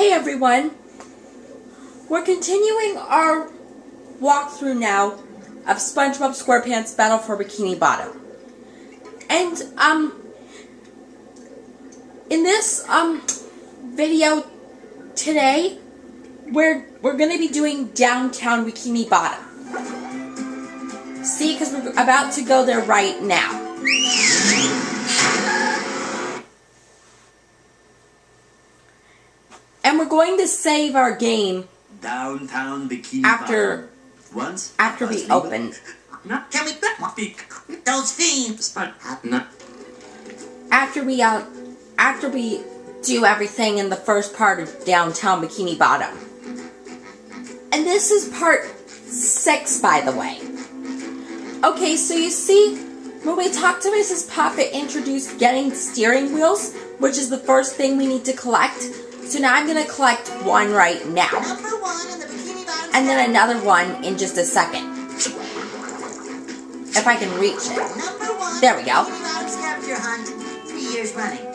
Hey everyone, we're continuing our walkthrough now of SpongeBob Squarepants Battle for Bikini Bottom. And in this video today, we're going to be doing downtown Bikini Bottom. See, because we're about to go there right now. And we're going to save our game downtown Bikini after we open. Can we those fiends? After we do everything in the first part of downtown Bikini Bottom. And this is part 6, by the way. Okay, so you see, when we talked to Mrs. Puff, it introduced getting steering wheels, which is the first thing we need to collect. So now I'm going to collect one right now. Number 1 in the Bikini Bottom. And then another one in just a second. If I can reach it. Number 1. There we go. Bikini Bottom scavenger hunt. 3 years running.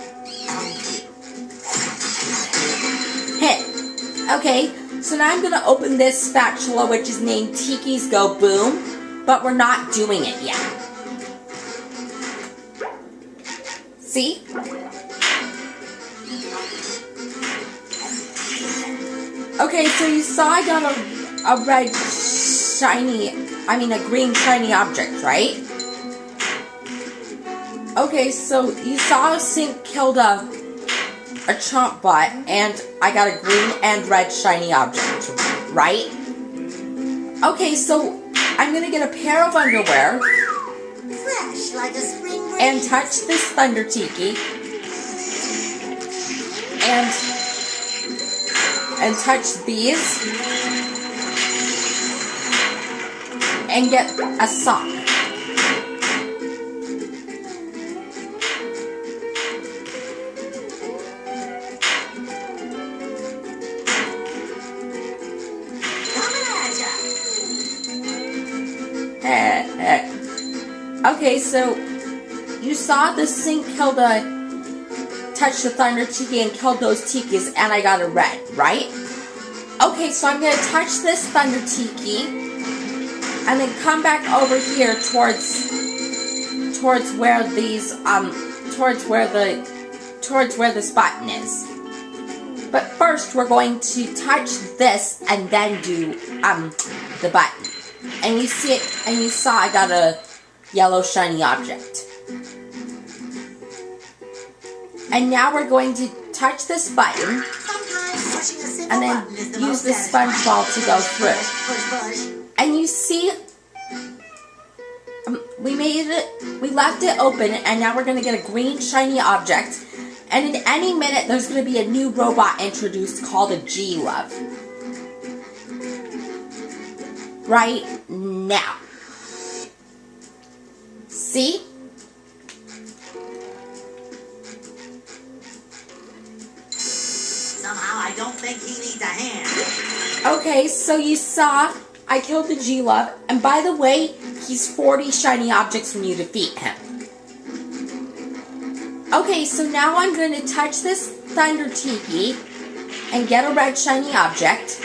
Hit. Okay, so now I'm going to open this spatula, which is named Tiki's Go Boom, but we're not doing it yet. See? Okay, so you saw I got a red shiny, a green shiny object, right? Okay, so you saw a sink killed a chomp bot, and I got a green and red shiny object, right? Okay, so I'm gonna get a pair of underwear, Fresh like a spring breeze. and touch this Thunder Tiki, and touch these, and get a sock. Okay, so you saw the sink kill touch the Thunder Tiki and killed those Tikis, and I got a red, right? Okay, so I'm gonna touch this Thunder Tiki, and then come back over here towards where these towards where this button is. But first, we're going to touch this and then do the button. And you see it, and you saw I got a yellow shiny object. And now we're going to touch this button and then use the sponge ball to go through. And you see, we left it open, and now we're going to get a green shiny object. And in any minute, there's going to be a new robot introduced called a G-Love. Right now. See? Somehow I don't think he needs a hand. Okay, so you saw I killed the G-Love, and by the way, he's 40 shiny objects when you defeat him. Okay, so now I'm going to touch this Thunder Tiki and get a red shiny object.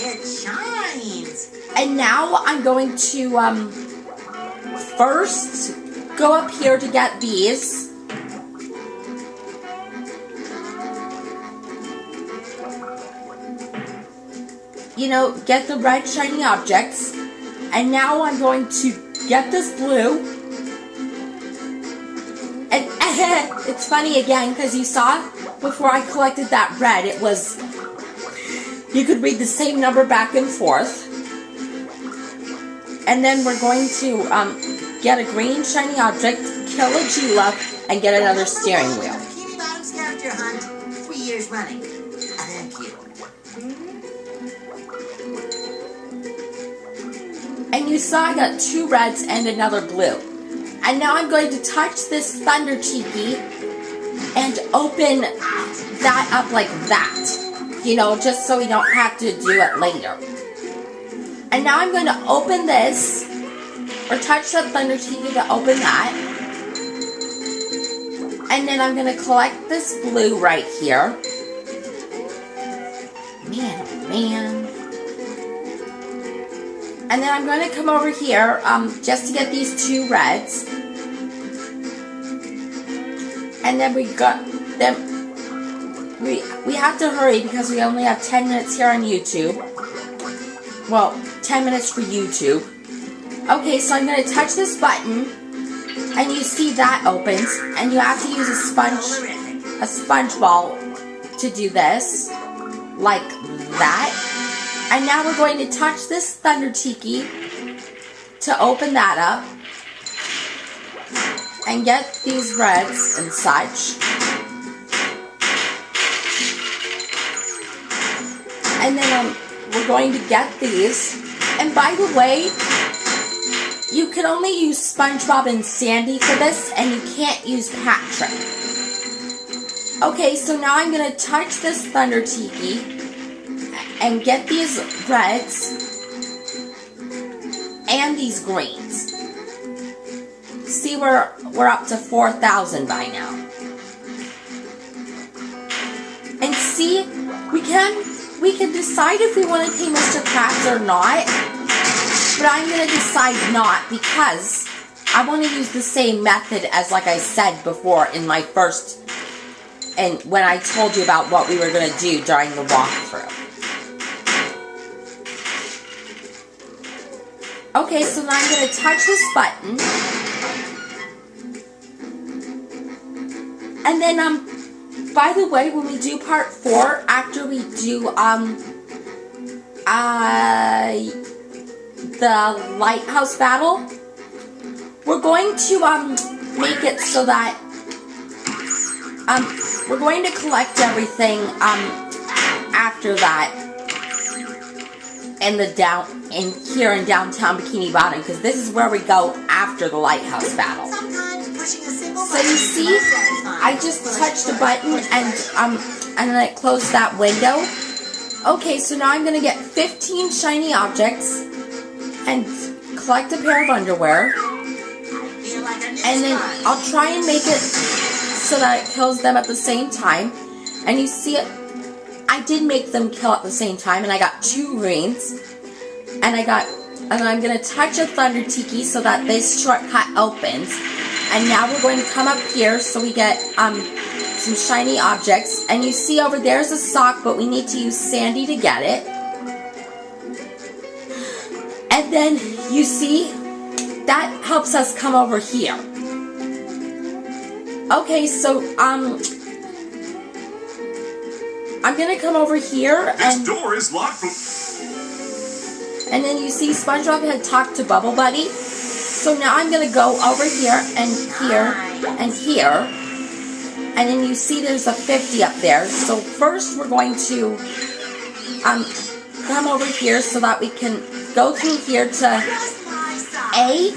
It shines. And now I'm going to first go up here to get these. Get the red shiny objects. And now I'm going to get this blue. And it's funny again, because you saw before I collected that red, it was, you could read the same number back and forth. And then we're going to get a green shiny object, kill a G-Love, and get another steering wheel. Bikini Bottom scavenger hunt. 3 years running. Thank you. And you saw I got 2 reds and another blue. And now I'm going to touch this Thunder Tiki and open that up like that. Just so we don't have to do it later. And now I'm going to open this, or touch that Thunder Tiki to open that. And then I'm going to collect this blue right here. man. And then I'm going to come over here just to get these 2 reds. And then we have to hurry because we only have 10 minutes here on YouTube. Well, 10 minutes for YouTube. Okay, so I'm going to touch this button, and you see that opens, and you have to use a sponge ball to do this, like that. And now we're going to touch this Thunder Tiki to open that up and get these reds and such. And then we're going to get these. And by the way, you can only use SpongeBob and Sandy for this, and you can't use Patrick. Okay, so now I'm going to touch this Thunder Tiki and get these reds and these greens. See, we're up to 4,000 by now. And see, we can decide if we want to pay Mr. Krabs or not. But I'm going to decide not because I want to use the same method as like I said before in my first, and when I told you about what we were going to do during the walkthrough. Okay, so now I'm going to touch this button. And then, by the way, when we do part 4, after we do, the lighthouse battle, we're going to, make it so that, we're going to collect everything, after that. In here in downtown Bikini Bottom, because this is where we go after the lighthouse battle. So you see, I just touched a button and then it closed that window. Okay, so now I'm gonna get 15 shiny objects and collect a pair of underwear, and then I'll try and make it so that it kills them at the same time. And you see it. I did make them kill at the same time, and I got 2 greens, and I'm going to touch a Thunder Tiki so that this shortcut opens, and now we're going to come up here so we get some shiny objects, and you see over there's a sock, but we need to use Sandy to get it, and then you see that helps us come over here. Okay, so I'm gonna come over here and this door is locked. And then you see SpongeBob had talked to Bubble Buddy. So now I'm gonna go over here and here and here. And then you see there's a 50 up there. So first we're going to come over here so that we can go through here to A,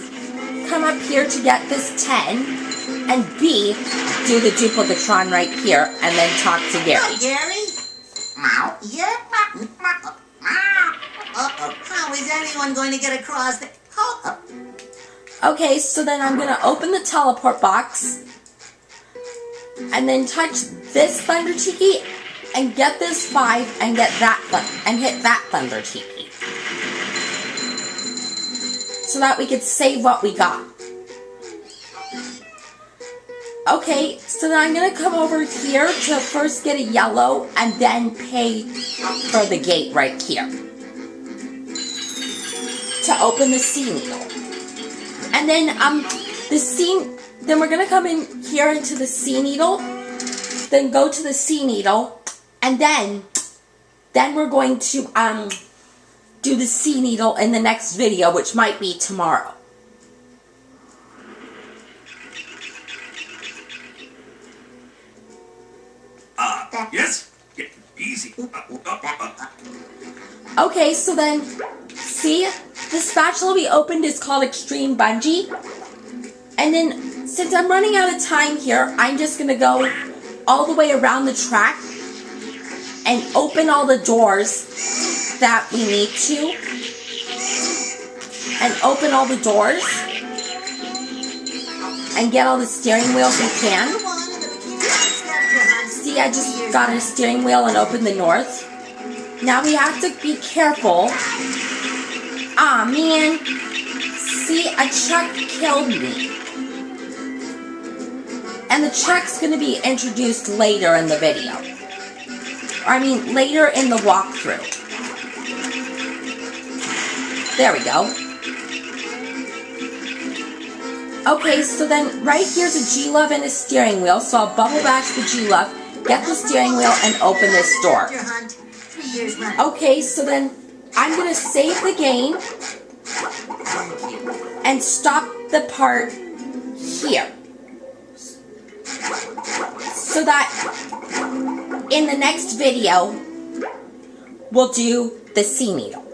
come up here to get this 10, and B, do the duplicatron right here and then talk to Gary. Hello, Gary. Yeah. How is anyone going to get across the... Okay, so then I'm going to open the teleport box and then touch this Thunder Tiki and get this 5 and get that and hit that Thunder Tiki. So that we could save what we got. Okay, so then I'm going to come over here to first get a yellow and then pay for the gate right here. To open the sea needle. And then then we're going to come in here into the sea needle, then go to the sea needle, and then we're going to do the sea needle in the next video, which might be tomorrow. Yes? Yeah, easy. Okay, so then, see, the spatula we opened is called Extreme Bungee. And then, since I'm running out of time here, I'm just going to go all the way around the track and open all the doors that we need to. And open all the doors. And get all the steering wheels we can. See, I just got a steering wheel and opened the north. Now we have to be careful. Aw, man. See, a truck killed me. And the truck's going to be introduced later in the video. I mean, later in the walkthrough. There we go. Okay, so then right here's a G-Love and a steering wheel. So I'll bubble bash the G-Love, get the steering wheel, and open this door. Treasure hunt. 3 years running. Okay, so then I'm going to save the game Thank you. and stop the part here. So that in the next video, we'll do the sea needle.